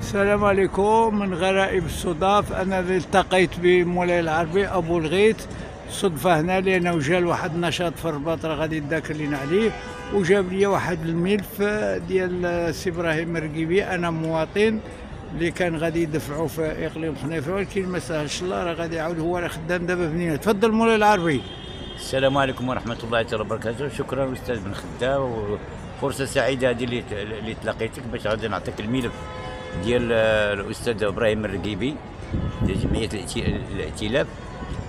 السلام عليكم. من غرائب الصدف أنا التقيت بمولاي العربي أبو الغيث صدفة هنا، لأنه جا واحد النشاط في الرباط راه غادي نذاكر لينا عليه، وجاب لي واحد الملف ديال سي إبراهيم الرقيبي. أنا مواطن اللي كان غادي يدفعوا في إقليم خنيفرة، ولكن ما سهلش الله، راه غادي يعاود هو راه خدام دابا في بنينة. تفضل مولاي العربي. السلام عليكم ورحمة الله تعالى وبركاته. شكرا أستاذ بن خدام، وفرصة سعيدة هذه اللي تلاقيتك باش غادي نعطيك الملف ديال الأستاذ إبراهيم الرقيبي ديال جمعية الائتلاف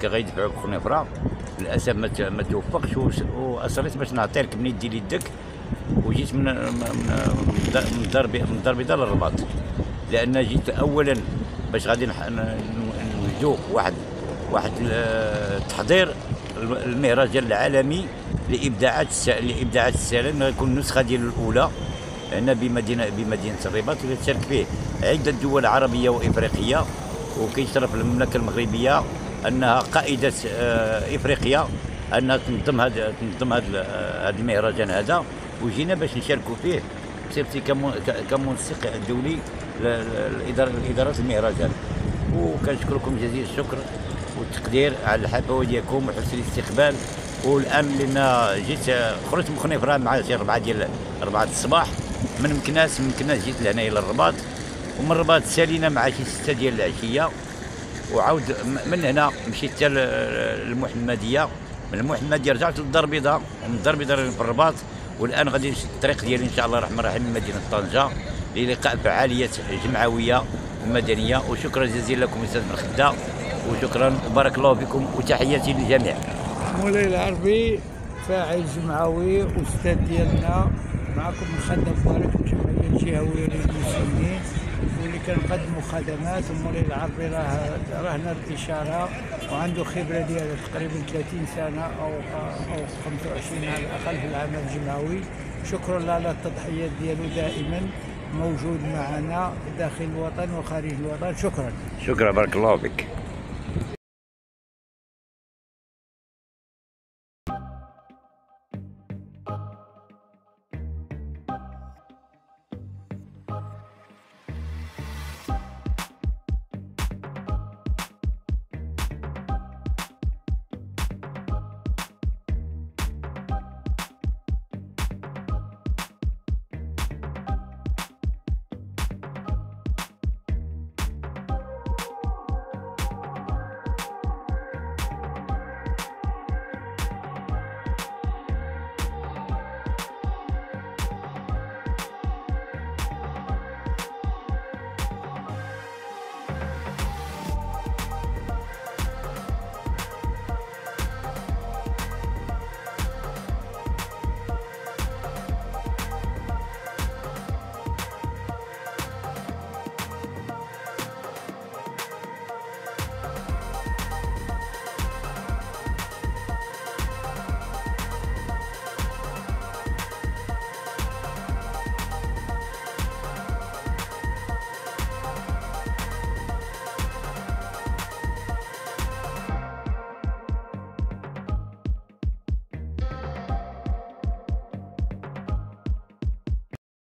كان غيدفعوا في خنيفرة. للأسف ما توفقش، وأصريت باش نعطي لك من يدي ليدك، وجيت من الدار البيضاء للرباط، لأن جيت أولا باش غادي نوجدوا واحد التحضير المهرجان العالمي لإبداعات السلام، غيكون النسخة ديال الأولى هنا بمدينة الرباط، واللي تشارك فيه عدة دول عربية وإفريقية. وكيشرف المملكة المغربية أنها قائدة إفريقيا أنها تنظم هذا المهرجان هذا، وجينا باش نشاركوا فيه بصفتي كمنسق دولي لإدارة المهرجان. وكنشكركم جزيل الشكر والتقدير على الحفاوة ديالكم وحسن الاستقبال. والان لان خرجت من خنيفره مع شي 4 الصباح من مكناس جيت لهنايا للرباط، ومن الرباط سالينا مع شي 6 ديال العشيه، وعاود من هنا مشيت حتى المحمديه، من المحمديه رجعت للدار البيضاء، ومن الدار البيضاء في الرباط. والان غادي نمشي الطريق ديالي ان شاء الله الرحمن الرحيم من مدينه طنجه للقاء فعاليات جمعويه ومدنيه. وشكرا جزيلا لكم استاذ بن خدام، وشكرا وبارك الله فيكم، وتحياتي للجميع. مولاي العربي فاعل جمعوي، أستاذ ديالنا، معكم مخدم مبارك من الجمعية الجهوية للمسنين، واللي كنقدموا خدمات. ومولاي العربي راه هنا الإشارة، وعنده خبرة ديال تقريبا 30 سنة أو 25 على الأقل في العمل الجمعوي. شكرا على التضحيات ديالو، دائما موجود معنا داخل الوطن وخارج الوطن. شكرا بارك الله فيك.